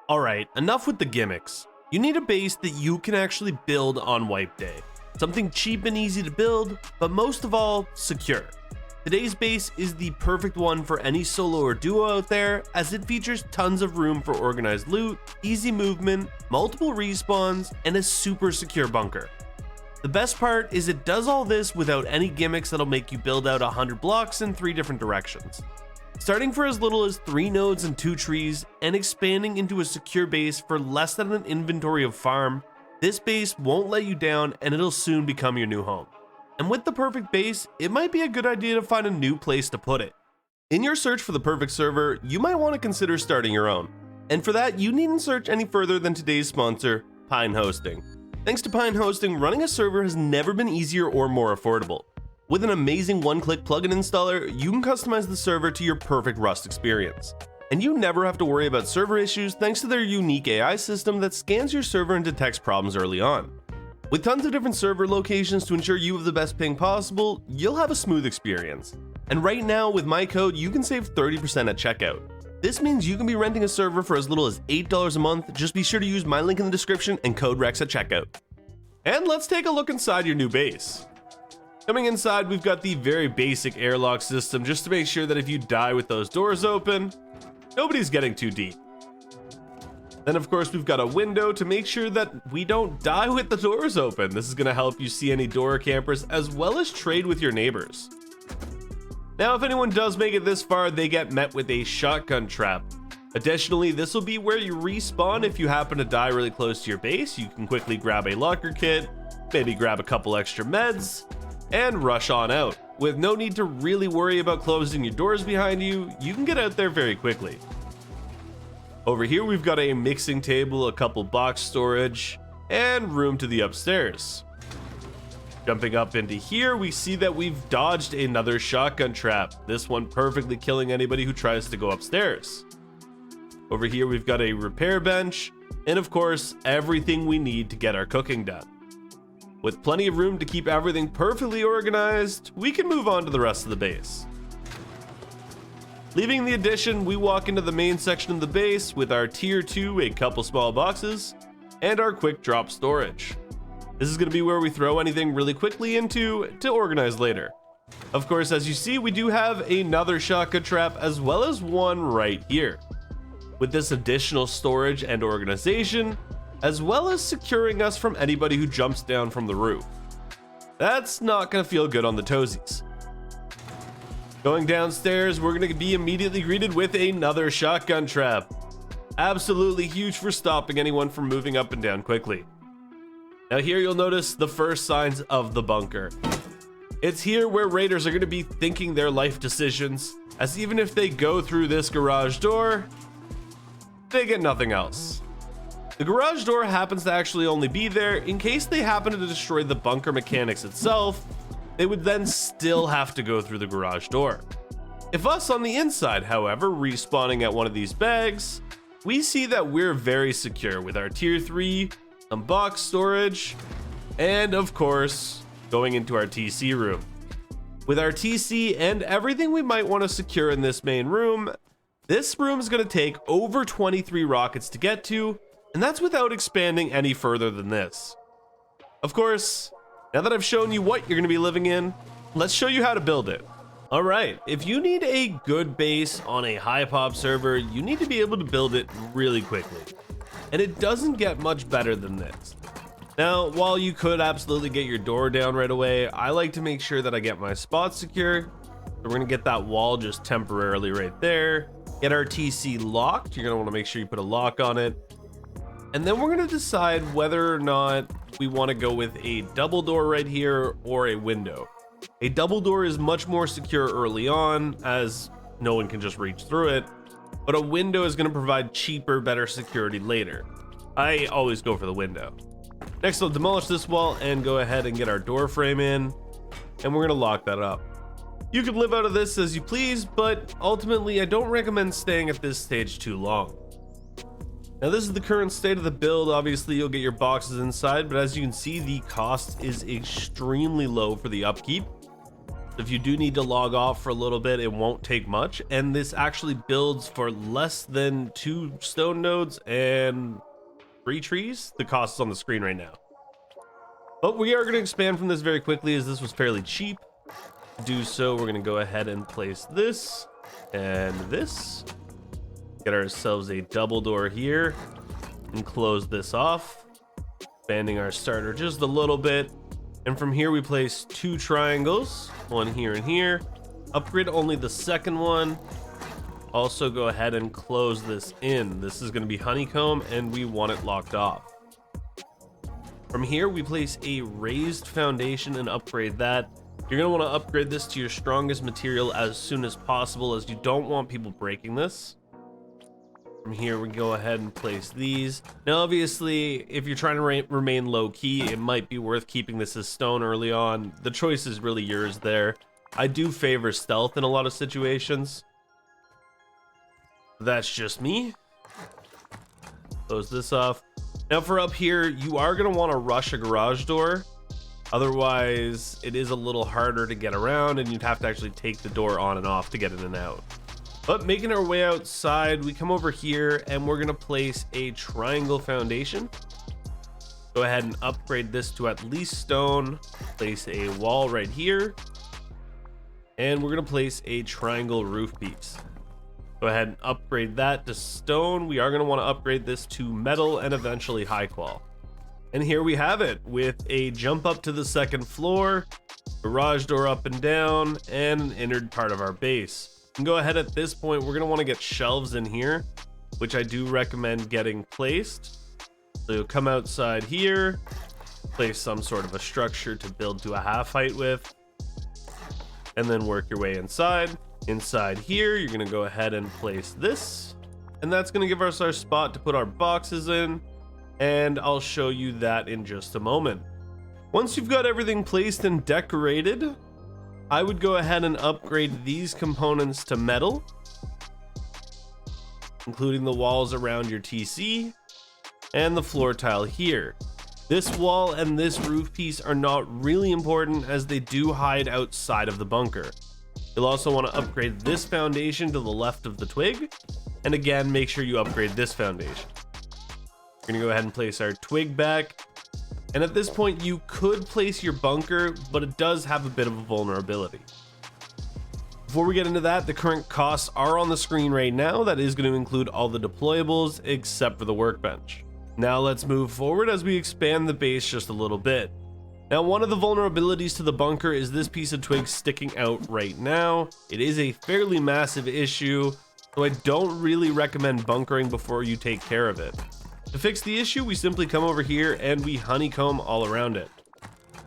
Alright, enough with the gimmicks. You need a base that you can actually build on wipe day. Something cheap and easy to build, but most of all, secure. Today's base is the perfect one for any solo or duo out there, as it features tons of room for organized loot, easy movement, multiple respawns, and a super secure bunker. The best part is it does all this without any gimmicks that'll make you build out 100 blocks in 3 different directions. Starting for as little as 3 nodes and 2 trees, and expanding into a secure base for less than an inventory of farm, this base won't let you down and it'll soon become your new home. And with the perfect base, it might be a good idea to find a new place to put it. In your search for the perfect server, you might want to consider starting your own. And for that, you needn't search any further than today's sponsor, Pine Hosting. Thanks to Pine Hosting, running a server has never been easier or more affordable. With an amazing one-click plugin installer, you can customize the server to your perfect Rust experience. And you never have to worry about server issues thanks to their unique AI system that scans your server and detects problems early on. With tons of different server locations to ensure you have the best ping possible, you'll have a smooth experience. And right now, with my code, you can save 30% at checkout. This means you can be renting a server for as little as $8 a month. Just be sure to use my link in the description and code REX at checkout. And let's take a look inside your new base. Coming inside, we've got the very basic airlock system just to make sure that if you die with those doors open, nobody's getting too deep. Then of course we've got a window to make sure that we don't die with the doors open. This is going to help you see any door campers as well as trade with your neighbors. Now if anyone does make it this far, they get met with a shotgun trap. Additionally, this will be where you respawn if you happen to die really close to your base. You can quickly grab a locker kit, maybe grab a couple extra meds, and rush on out. With no need to really worry about closing your doors behind you, you can get out there very quickly. Over here we've got a mixing table, a couple box storage, and room to the upstairs. Jumping up into here, we see that we've dodged another shotgun trap, this one perfectly killing anybody who tries to go upstairs. Over here we've got a repair bench, and of course everything we need to get our cooking done. With plenty of room to keep everything perfectly organized, we can move on to the rest of the base. Leaving the addition, we walk into the main section of the base with our tier 2, a couple small boxes, and our quick drop storage. This is going to be where we throw anything really quickly into to organize later. Of course, as you see, we do have another shotgun trap as well as one right here. With this additional storage and organization, as well as securing us from anybody who jumps down from the roof. That's not going to feel good on the toesies. Going downstairs, we're going to be immediately greeted with another shotgun trap. Absolutely huge for stopping anyone from moving up and down quickly. Now here you'll notice the first signs of the bunker. It's here where raiders are going to be thinking their life decisions, as even if they go through this garage door, they get nothing else. The garage door happens to actually only be there in case they happen to destroy the bunker mechanics itself. They would then still have to go through the garage door. If us on the inside, however, respawning at one of these bags, we see that we're very secure with our tier 3, some box storage, and of course, going into our TC room. With our TC and everything we might want to secure in this main room, this room is going to take over 23 rockets to get to, and that's without expanding any further than this. Of course, now that I've shown you what you're going to be living in, let's show you how to build it. Alright, if you need a good base on a high pop server, you need to be able to build it really quickly. And it doesn't get much better than this. Now, while you could absolutely get your door down right away, I like to make sure that I get my spots secure. So we're going to get that wall just temporarily right there. Get our TC locked. You're going to want to make sure you put a lock on it. And then we're going to decide whether or not we want to go with a double door right here or a window. A double door is much more secure early on, as no one can just reach through it, but a window is going to provide cheaper, better security later. I always go for the window. Next, I'll demolish this wall and go ahead and get our door frame in, and we're going to lock that up. You can live out of this as you please, but ultimately I don't recommend staying at this stage too long. Now this is the current state of the build. Obviously you'll get your boxes inside, but as you can see, the cost is extremely low for the upkeep. If you do need to log off for a little bit, it won't take much. And this actually builds for less than 2 stone nodes and 3 trees. The cost is on the screen right now. But we are going to expand from this very quickly, as this was fairly cheap. To do so, we're going to go ahead and place this and this. Get ourselves a double door here and close this off, expanding our starter just a little bit. And from here we place 2 triangles, one here and here. Upgrade only the second one. Also go ahead and close this in. This is going to be honeycomb and we want it locked off. From here we place a raised foundation and upgrade that. You're going to want to upgrade this to your strongest material as soon as possible, as you don't want people breaking this. From here we go ahead and place these. Now obviously if you're trying to remain low key, it might be worth keeping this as stone early on. The choice is really yours there. I do favor stealth in a lot of situations. That's just me. Close this off. Now for up here, you are going to want to rush a garage door. Otherwise, it is a little harder to get around and you'd have to actually take the door on and off to get in and out. But making our way outside, we come over here and we're going to place a triangle foundation. Go ahead and upgrade this to at least stone. Place a wall right here. And we're going to place a triangle roof piece. Go ahead and upgrade that to stone. We are going to want to upgrade this to metal and eventually high qual. And here we have it, with a jump up to the second floor, garage door up and down, and an inner part of our base. And go ahead at this point, we're going to want to get shelves in here, which I do recommend getting placed. So you'll come outside here, place some sort of a structure to build to a half height with, and then work your way inside. Inside here, you're going to go ahead and place this, and that's going to give us our spot to put our boxes in. And I'll show you that in just a moment. Once you've got everything placed and decorated, I would go ahead and upgrade these components to metal, including the walls around your TC and the floor tile here. This wall and this roof piece are not really important, as they do hide outside of the bunker. You'll also want to upgrade this foundation to the left of the twig, and again, make sure you upgrade this foundation. We're gonna go ahead and place our twig back. And at this point, you could place your bunker, but it does have a bit of a vulnerability. Before we get into that, the current costs are on the screen right now. That is going to include all the deployables except for the workbench. Now let's move forward as we expand the base just a little bit. Now, one of the vulnerabilities to the bunker is this piece of twig sticking out right now. It is a fairly massive issue, so I don't really recommend bunkering before you take care of it. To fix the issue, we simply come over here and we honeycomb all around it.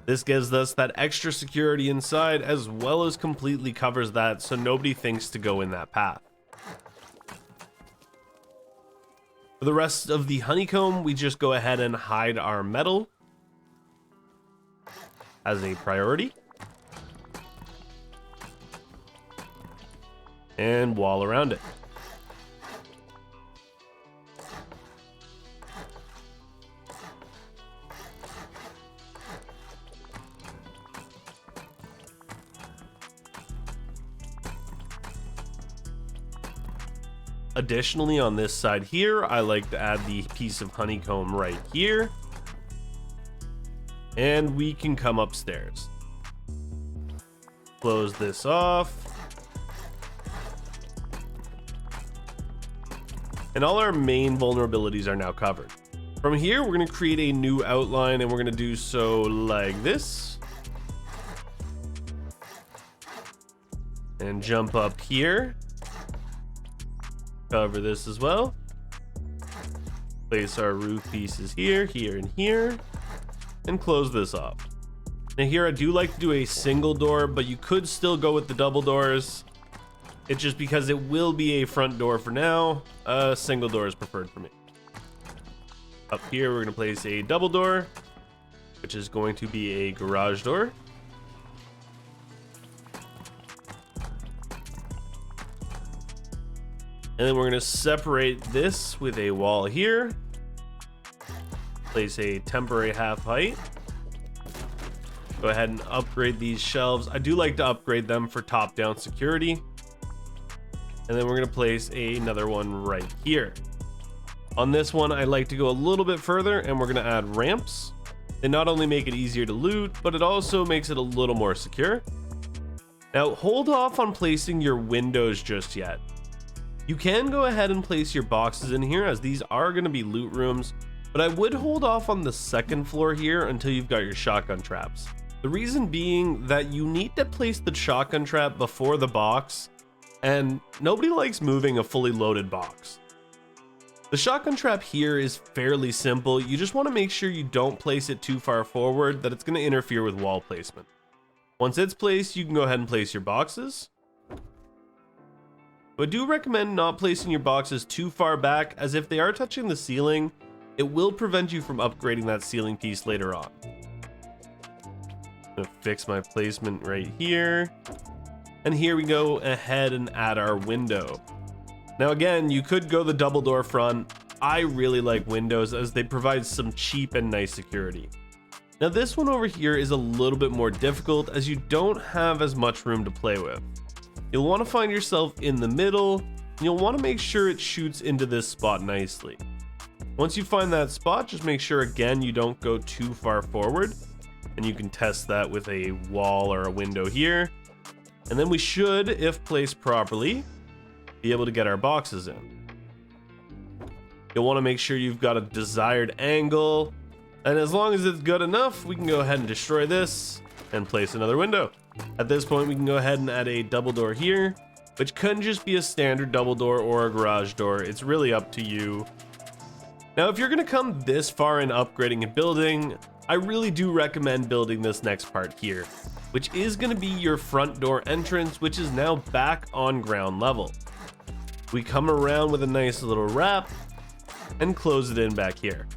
This gives us that extra security inside, as well as completely covers that so nobody thinks to go in that path. For the rest of the honeycomb, we just go ahead and hide our metal as a priority. And wall around it. Additionally, on this side here, I like to add the piece of honeycomb right here. And we can come upstairs. Close this off. And all our main vulnerabilities are now covered. From here, we're going to create a new outline, and we're going to do so like this. And jump up here. Cover this as well. Place our roof pieces here, here, and here, and close this off. Now here I do like to do a single door, but you could still go with the double doors. It's just because it will be a front door for now. A single door is preferred for me. Up here we're going to place a double door, which is going to be a garage door. And then we're going to separate this with a wall here. Place a temporary half height. Go ahead and upgrade these shelves. I do like to upgrade them for top-down security. And then we're going to place another one right here. On this one, I like to go a little bit further, and we're going to add ramps. They not only make it easier to loot, but it also makes it a little more secure. Now, hold off on placing your windows just yet. You can go ahead and place your boxes in here, as these are going to be loot rooms, but I would hold off on the second floor here until you've got your shotgun traps. The reason being that you need to place the shotgun trap before the box, and nobody likes moving a fully loaded box. The shotgun trap here is fairly simple. You just want to make sure you don't place it too far forward that it's going to interfere with wall placement. Once it's placed, you can go ahead and place your boxes. But I do recommend not placing your boxes too far back, as if they are touching the ceiling, it will prevent you from upgrading that ceiling piece later on. I'm going to fix my placement right here. And here we go ahead and add our window. Now again, you could go the double door front. I really like windows as they provide some cheap and nice security. Now this one over here is a little bit more difficult as you don't have as much room to play with. You'll want to find yourself in the middle, and you'll want to make sure it shoots into this spot nicely. Once you find that spot, just make sure again you don't go too far forward, and you can test that with a wall or a window here. And then we should, if placed properly, be able to get our boxes in. You'll want to make sure you've got a desired angle, and as long as it's good enough, we can go ahead and destroy this and place another window. At this point, we can go ahead and add a double door here, which can just be a standard double door or a garage door. It's really up to you. Now, if you're going to come this far in upgrading a building, I really do recommend building this next part here, which is going to be your front door entrance, which is now back on ground level. We come around with a nice little wrap and close it in back here.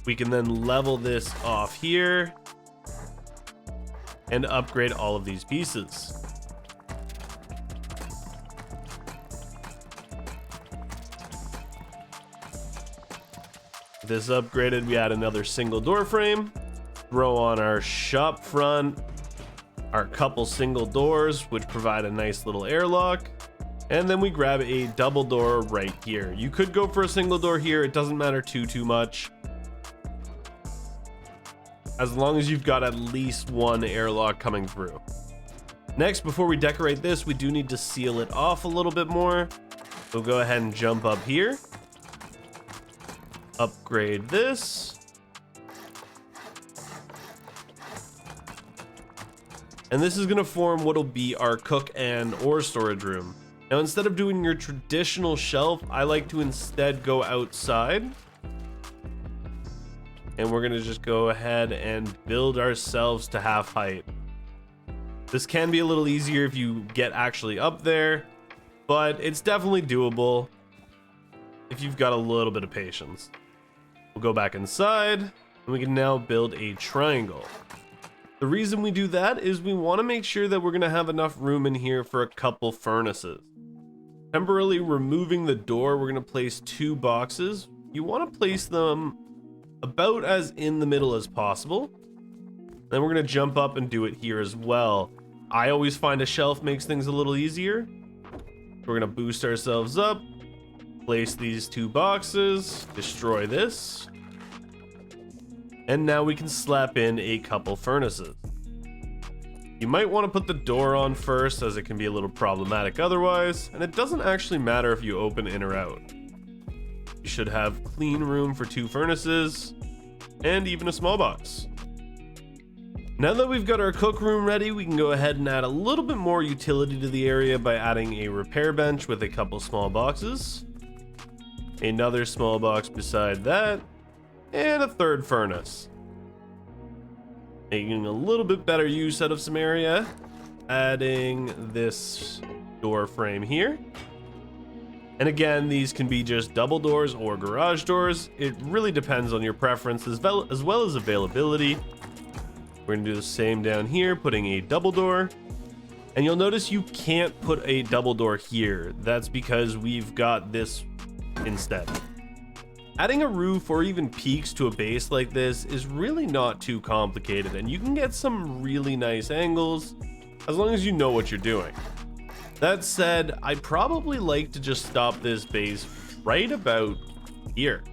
We can then level this off here and upgrade all of these pieces. This upgraded, we add another single door frame, throw on our shop front, our couple single doors, which provide a nice little airlock. And then we grab a double door right here. You could go for a single door here. It doesn't matter too much, as long as you've got at least one airlock coming through. Next, before we decorate this, we do need to seal it off a little bit more. We'll go ahead and jump up here. Upgrade this. And this is going to form what'll be our cook and ore storage room. Now, instead of doing your traditional shelf, I like to instead go outside. And we're going to just go ahead and build ourselves to half height. This can be a little easier if you get actually up there, but it's definitely doable if you've got a little bit of patience. We'll go back inside, and we can now build a triangle. The reason we do that is we want to make sure that we're going to have enough room in here for a couple furnaces. Temporarily removing the door, we're going to place 2 boxes. You want to place them about as in the middle as possible. Then we're going to jump up and do it here as well. I always find a shelf makes things a little easier. We're going to boost ourselves up, place these 2 boxes, destroy this. And now we can slap in a couple furnaces. You might want to put the door on first, as it can be a little problematic otherwise, and it doesn't actually matter if you open in or out. You should have clean room for 2 furnaces, and even a small box. Now that we've got our cook room ready, we can go ahead and add a little bit more utility to the area by adding a repair bench with a couple small boxes, another small box beside that, and a 3rd furnace. Making a little bit better use out of some area, adding this door frame here. And again, these can be just double doors or garage doors. It really depends on your preference as well as availability. We're gonna do the same down here, putting a double door. And you'll notice you can't put a double door here. That's because we've got this instead. Adding a roof or even peaks to a base like this is really not too complicated, and you can get some really nice angles as long as you know what you're doing. That said, I'd probably like to just stop this base right about here.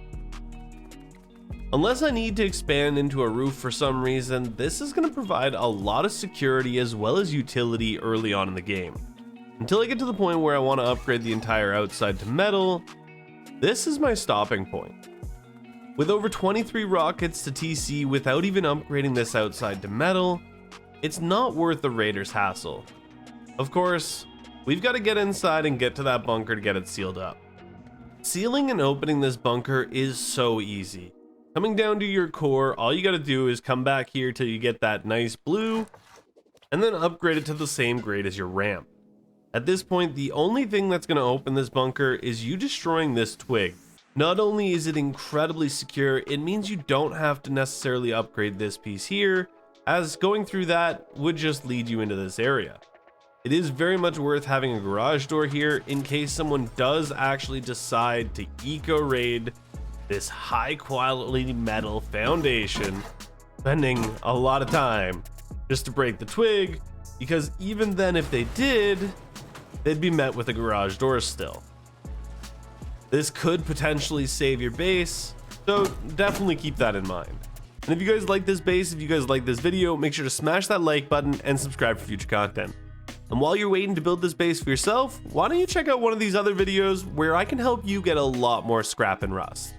Unless I need to expand into a roof for some reason, this is going to provide a lot of security as well as utility early on in the game. Until I get to the point where I want to upgrade the entire outside to metal, this is my stopping point. With over 23 rockets to TC without even upgrading this outside to metal, it's not worth the raiders' hassle. Of course, we've got to get inside and get to that bunker to get it sealed up. Sealing and opening this bunker is so easy. Coming down to your core, all you got to do is come back here till you get that nice blue, and then upgrade it to the same grade as your ramp. At this point, the only thing that's going to open this bunker is you destroying this twig. Not only is it incredibly secure, it means you don't have to necessarily upgrade this piece here, as going through that would just lead you into this area. It is very much worth having a garage door here in case someone does actually decide to eco raid this high quality metal foundation, spending a lot of time just to break the twig, because even then if they did, they'd be met with a garage door still. This could potentially save your base, so definitely keep that in mind. And if you guys like this base, if you guys like this video, make sure to smash that like button and subscribe for future content. And while you're waiting to build this base for yourself, why don't you check out one of these other videos where I can help you get a lot more scrap and rust.